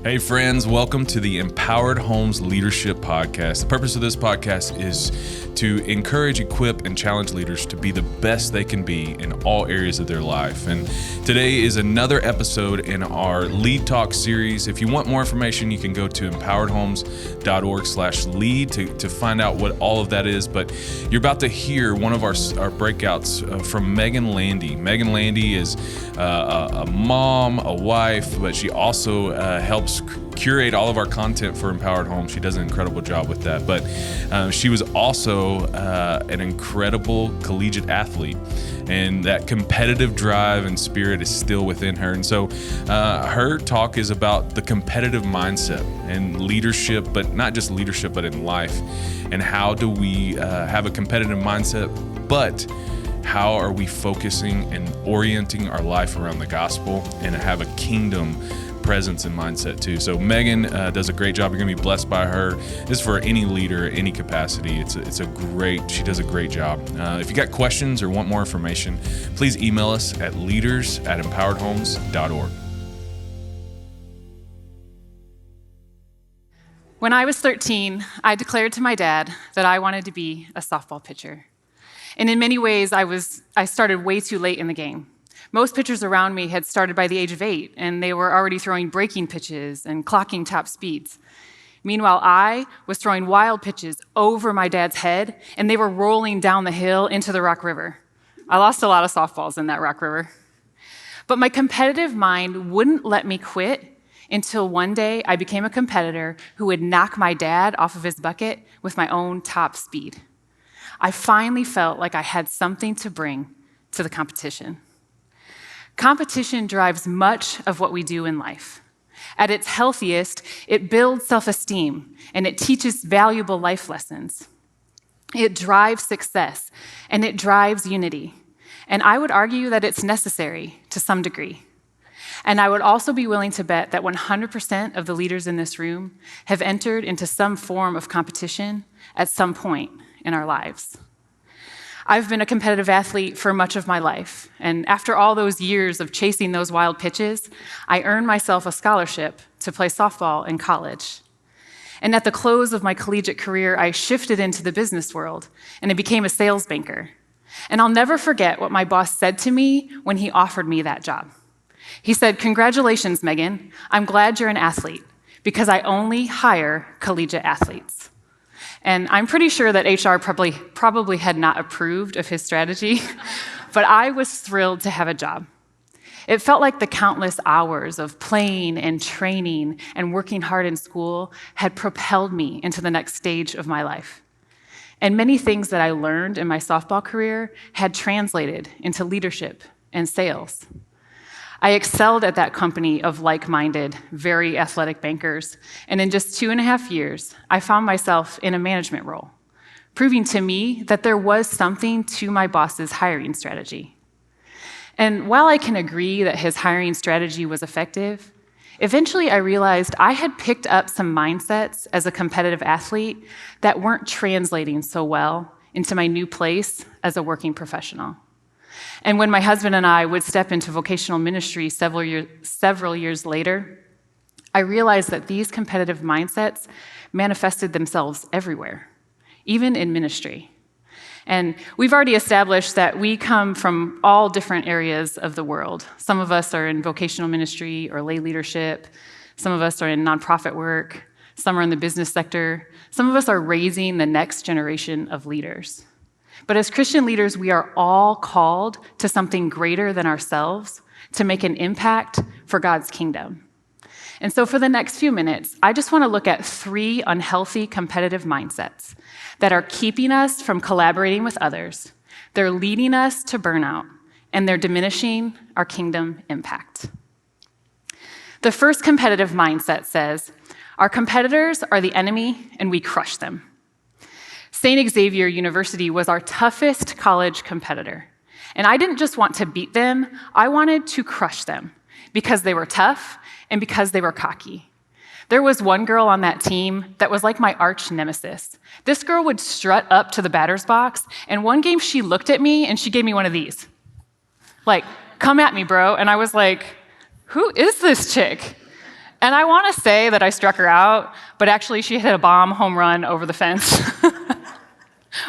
Hey friends, welcome to the Empowered Homes Leadership Podcast. The purpose of this podcast is to encourage, equip, and challenge leaders to be the best they can be in all areas of their life. And today is another episode in our Lead Talk series. If you want more information, you can go to empoweredhomes.org/lead to find out what all of that is. But you're about to hear one of our breakouts from Megan Landy. Megan Landy is a mom, a wife, but she also helps curate all of our content for Empowered Homes. She does an incredible job with that. But she was also an incredible collegiate athlete, and that competitive drive and spirit is still within her. And so her talk is about the competitive mindset and leadership, but not just leadership, but in life. And how do we have a competitive mindset, but how are we focusing and orienting our life around the gospel and have a kingdom presence and mindset too. So Megan does a great job. You're gonna be blessed by her. This is for any leader, any capacity. She does a great job. If you got questions or want more information, please email us at leaders@empoweredhomes.org. When I was 13, I declared to my dad that I wanted to be a softball pitcher. And in many ways, I started way too late in the game. Most pitchers around me had started by the age of 8, and they were already throwing breaking pitches and clocking top speeds. Meanwhile, I was throwing wild pitches over my dad's head, and they were rolling down the hill into the Rock River. I lost a lot of softballs in that Rock River. But my competitive mind wouldn't let me quit until one day I became a competitor who would knock my dad off of his bucket with my own top speed. I finally felt like I had something to bring to the competition. Competition drives much of what we do in life. At its healthiest, it builds self-esteem and it teaches valuable life lessons. It drives success and it drives unity. And I would argue that it's necessary to some degree. And I would also be willing to bet that 100% of the leaders in this room have entered into some form of competition at some point in our lives. I've been a competitive athlete for much of my life, and after all those years of chasing those wild pitches, I earned myself a scholarship to play softball in college. And at the close of my collegiate career, I shifted into the business world, and I became a sales banker. And I'll never forget what my boss said to me when he offered me that job. He said, "Congratulations, Megan. I'm glad you're an athlete, because I only hire collegiate athletes." And I'm pretty sure that HR probably had not approved of his strategy, but I was thrilled to have a job. It felt like the countless hours of playing and training and working hard in school had propelled me into the next stage of my life. And many things that I learned in my softball career had translated into leadership and sales. I excelled at that company of like-minded, very athletic bankers, and in just 2.5 years, I found myself in a management role, proving to me that there was something to my boss's hiring strategy. And while I can agree that his hiring strategy was effective, eventually I realized I had picked up some mindsets as a competitive athlete that weren't translating so well into my new place as a working professional. And when my husband and I would step into vocational ministry several years later, I realized that these competitive mindsets manifested themselves everywhere, even in ministry. And we've already established that we come from all different areas of the world. Some of us are in vocational ministry or lay leadership. Some of us are in nonprofit work. Some are in the business sector. Some of us are raising the next generation of leaders. But as Christian leaders, we are all called to something greater than ourselves to make an impact for God's kingdom. And so for the next few minutes, I just want to look at 3 unhealthy competitive mindsets that are keeping us from collaborating with others, they're leading us to burnout, and they're diminishing our kingdom impact. The first competitive mindset says, our competitors are the enemy and we crush them. St. Xavier University was our toughest college competitor. And I didn't just want to beat them, I wanted to crush them because they were tough and because they were cocky. There was one girl on that team that was like my arch nemesis. This girl would strut up to the batter's box, and one game she looked at me and she gave me one of these. Like, come at me, bro. And I was like, who is this chick? And I want to say that I struck her out, but actually she hit a bomb home run over the fence.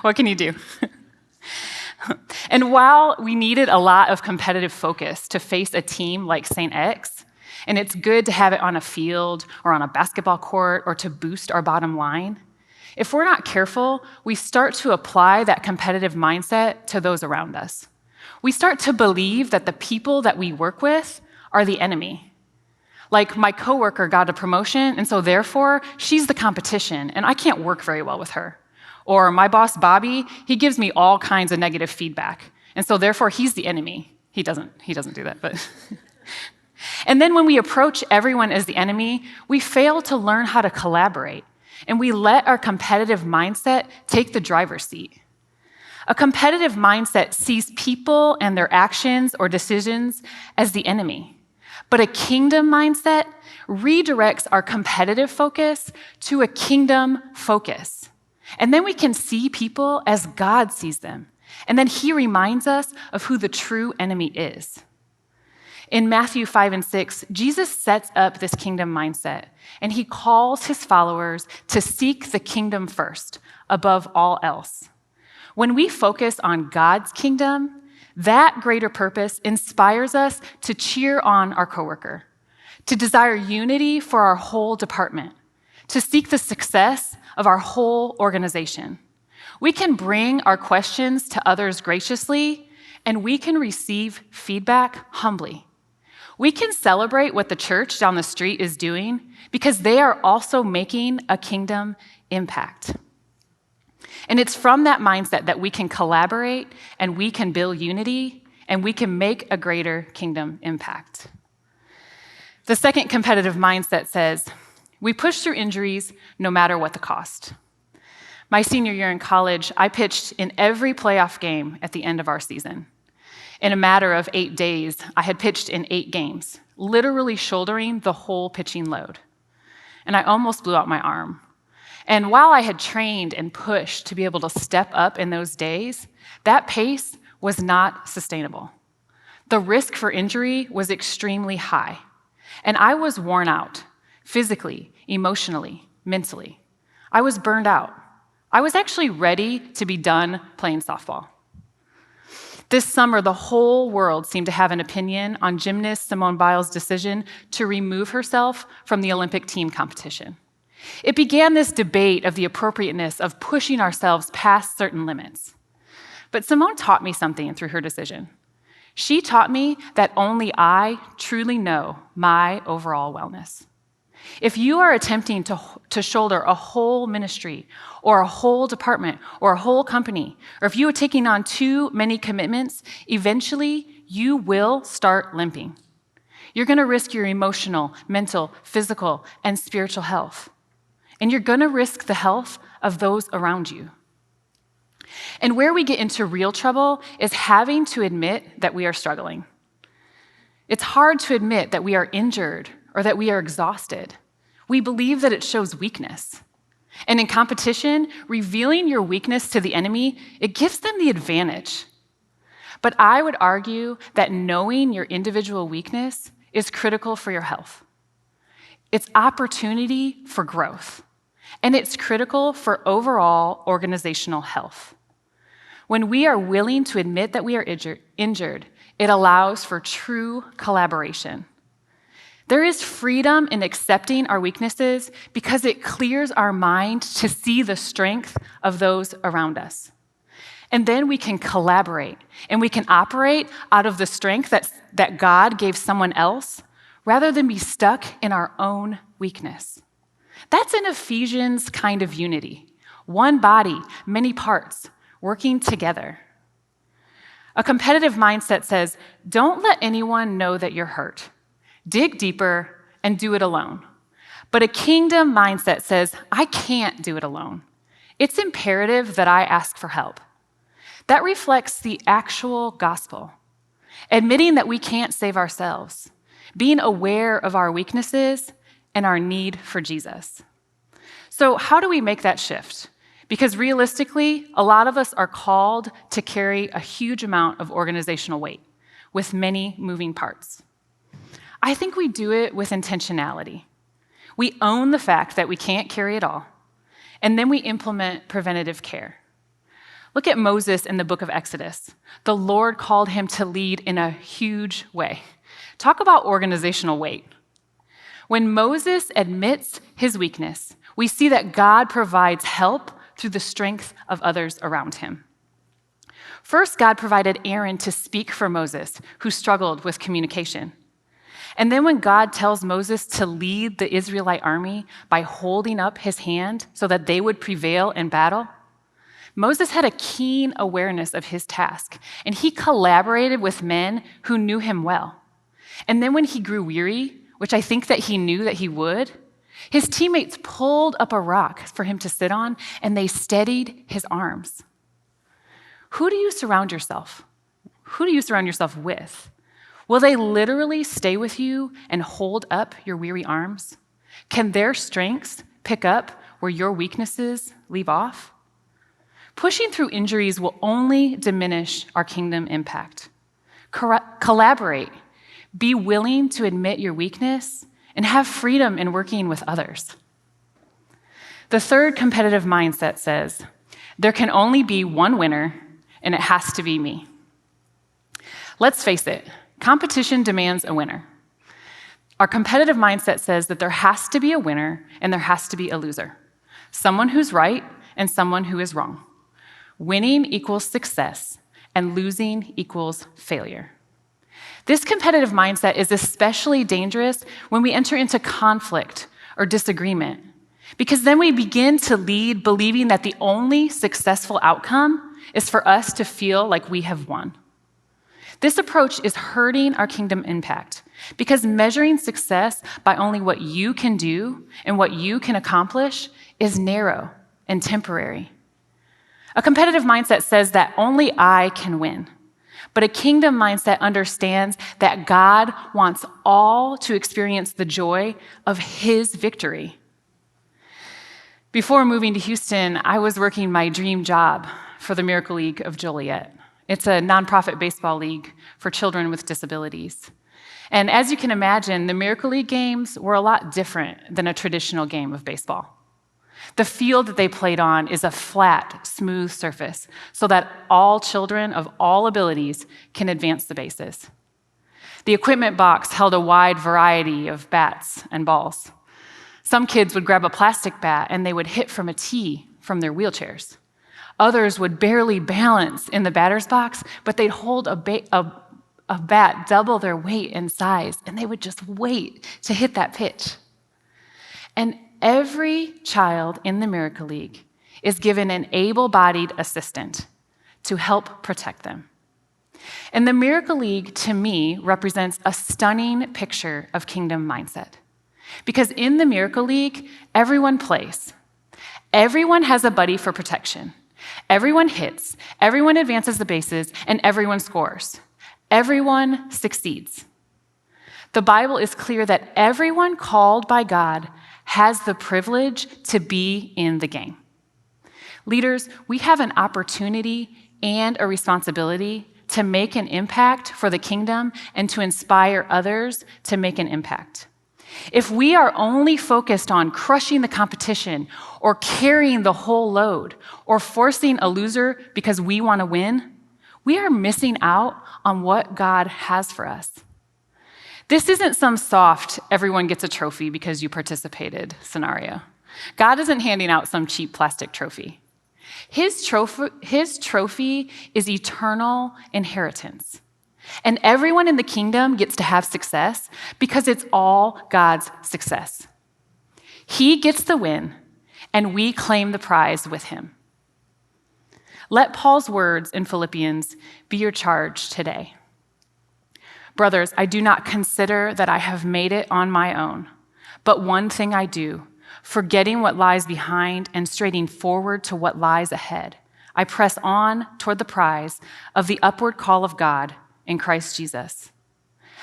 What can you do? And while we needed a lot of competitive focus to face a team like St. X, and it's good to have it on a field or on a basketball court or to boost our bottom line, if we're not careful, we start to apply that competitive mindset to those around us. We start to believe that the people that we work with are the enemy. Like, my coworker got a promotion, and so therefore, she's the competition, and I can't work very well with her. Or my boss, Bobby, he gives me all kinds of negative feedback, and so therefore, he's the enemy. He doesn't do that, but... And then when we approach everyone as the enemy, we fail to learn how to collaborate, and we let our competitive mindset take the driver's seat. A competitive mindset sees people and their actions or decisions as the enemy. But a kingdom mindset redirects our competitive focus to a kingdom focus. And then we can see people as God sees them. And then he reminds us of who the true enemy is. In Matthew 5 and 6, Jesus sets up this kingdom mindset, and he calls his followers to seek the kingdom first, above all else. When we focus on God's kingdom, that greater purpose inspires us to cheer on our coworker, to desire unity for our whole department, to seek the success of our whole organization. We can bring our questions to others graciously, and we can receive feedback humbly. We can celebrate what the church down the street is doing because they are also making a kingdom impact. And it's from that mindset that we can collaborate and we can build unity and we can make a greater kingdom impact. The second competitive mindset says, we push through injuries no matter what the cost. My senior year in college, I pitched in every playoff game at the end of our season. In a matter of 8 days, I had pitched in 8 games, literally shouldering the whole pitching load. And I almost blew out my arm. And while I had trained and pushed to be able to step up in those days, that pace was not sustainable. The risk for injury was extremely high. And I was worn out, physically, emotionally, mentally. I was burned out. I was actually ready to be done playing softball. This summer, the whole world seemed to have an opinion on gymnast Simone Biles' decision to remove herself from the Olympic team competition. It began this debate of the appropriateness of pushing ourselves past certain limits. But Simone taught me something through her decision. She taught me that only I truly know my overall wellness. If you are attempting to shoulder a whole ministry or a whole department or a whole company, or if you are taking on too many commitments, eventually you will start limping. You're going to risk your emotional, mental, physical, and spiritual health. And you're going to risk the health of those around you. And where we get into real trouble is having to admit that we are struggling. It's hard to admit that we are injured or that we are exhausted. We believe that it shows weakness. And in competition, revealing your weakness to the enemy, it gives them the advantage. But I would argue that knowing your individual weakness is critical for your health. It's opportunity for growth, and it's critical for overall organizational health. When we are willing to admit that we are injured, it allows for true collaboration. There is freedom in accepting our weaknesses because it clears our mind to see the strength of those around us. And then we can collaborate, and we can operate out of the strength that God gave someone else, rather than be stuck in our own weakness. That's an Ephesians kind of unity. One body, many parts, working together. A competitive mindset says, don't let anyone know that you're hurt. Dig deeper and do it alone. But a kingdom mindset says, I can't do it alone. It's imperative that I ask for help. That reflects the actual gospel, admitting that we can't save ourselves, being aware of our weaknesses and our need for Jesus. So how do we make that shift? Because realistically, a lot of us are called to carry a huge amount of organizational weight with many moving parts. I think we do it with intentionality. We own the fact that we can't carry it all, and then we implement preventative care. Look at Moses in the book of Exodus. The Lord called him to lead in a huge way. Talk about organizational weight. When Moses admits his weakness, we see that God provides help through the strength of others around him. First, God provided Aaron to speak for Moses, who struggled with communication. And then when God tells Moses to lead the Israelite army by holding up his hand so that they would prevail in battle, Moses had a keen awareness of his task, and he collaborated with men who knew him well. And then when he grew weary, which I think that he knew that he would, his teammates pulled up a rock for him to sit on, and they steadied his arms. Who do you surround yourself? Who do you surround yourself with? Will they literally stay with you and hold up your weary arms? Can their strengths pick up where your weaknesses leave off? Pushing through injuries will only diminish our kingdom impact. Collaborate. Be willing to admit your weakness and have freedom in working with others. The third competitive mindset says, there can only be one winner, and it has to be me. Let's face it, competition demands a winner. Our competitive mindset says that there has to be a winner and there has to be a loser. Someone who's right and someone who is wrong. Winning equals success, and losing equals failure. This competitive mindset is especially dangerous when we enter into conflict or disagreement, because then we begin to lead believing that the only successful outcome is for us to feel like we have won. This approach is hurting our kingdom impact, because measuring success by only what you can do and what you can accomplish is narrow and temporary. A competitive mindset says that only I can win. But a kingdom mindset understands that God wants all to experience the joy of his victory. Before moving to Houston, I was working my dream job for the Miracle League of Joliet. It's a nonprofit baseball league for children with disabilities. And as you can imagine, the Miracle League games were a lot different than a traditional game of baseball. The field that they played on is a flat, smooth surface so that all children of all abilities can advance the bases. The equipment box held a wide variety of bats and balls. Some kids would grab a plastic bat and they would hit from a tee from their wheelchairs. Others would barely balance in the batter's box, but they'd hold a bat double their weight and size, and they would just wait to hit that pitch. And every child in the Miracle League is given an able-bodied assistant to help protect them. And the Miracle League, to me, represents a stunning picture of kingdom mindset. Because in the Miracle League, everyone plays. Everyone has a buddy for protection. Everyone hits, everyone advances the bases, and everyone scores. Everyone succeeds. The Bible is clear that everyone called by God has the privilege to be in the game. Leaders, we have an opportunity and a responsibility to make an impact for the kingdom and to inspire others to make an impact. If we are only focused on crushing the competition or carrying the whole load or forcing a loser because we want to win, we are missing out on what God has for us. This isn't some soft, everyone gets a trophy because you participated scenario. God isn't handing out some cheap plastic trophy. His trophy is eternal inheritance. And everyone in the kingdom gets to have success because it's all God's success. He gets the win, and we claim the prize with him. Let Paul's words in Philippians be your charge today. Brothers, I do not consider that I have made it on my own, but one thing I do, forgetting what lies behind and straining forward to what lies ahead, I press on toward the prize of the upward call of God in Christ Jesus.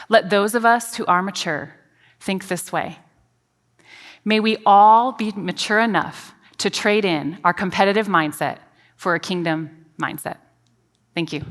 Let those of us who are mature think this way. May we all be mature enough to trade in our competitive mindset for a kingdom mindset. Thank you.